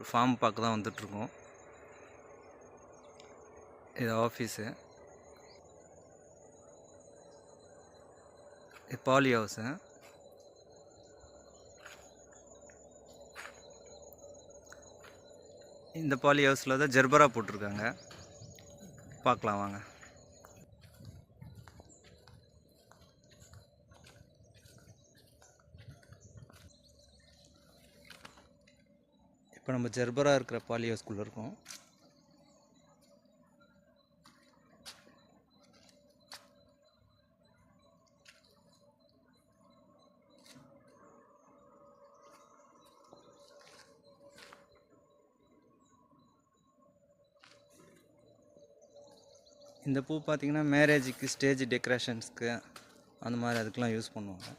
ஒரு ஃபார்ம் பார்க்க தான் வந்துட்ருக்கோம். இது ஆஃபீஸு, இது பாலி ஹவுஸு. இந்த பாலி ஹவுஸில் தான் ஜெர்பரா போட்டிருக்காங்க. பார்க்கலாம் வாங்க. இப்போ நம்ம ஜெர்பரா இருக்கிற பாலி ஹவுஸ்குள்ளே இருக்கோம். இந்த பூ பார்த்திங்கன்னா மேரேஜுக்கு, ஸ்டேஜ் டெக்கரேஷன்ஸ்க்கு அந்த மாதிரி அதுக்கெலாம் யூஸ் பண்ணுவாங்க.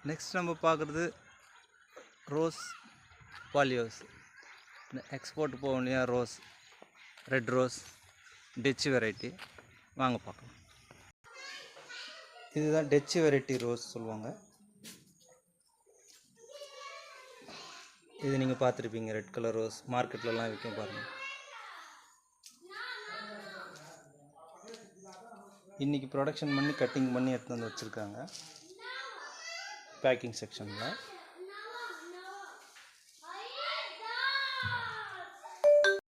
நெக்ஸ்ட் நம்ம பார்க்குறது ரோஸ் பாலி ஹவுஸ். இந்த எக்ஸ்போர்ட் போகும் இல்லையா, rose, red rose, Dutch variety. வாங்க பார்க்கலாம். இதுதான் டச்சு வெரைட்டி ரோஸ் சொல்லுவாங்க. இது நீங்கள் பார்த்துருப்பீங்க, ரெட் கலர் ரோஸ் மார்க்கெட்லலாம் விற்கும் பாருங்கள். இன்றைக்கி ப்ரொடக்ஷன் பண்ணி கட்டிங் பண்ணி எடுத்து வந்து வச்சுருக்காங்க பேக்கிங் செக்ஷனில்.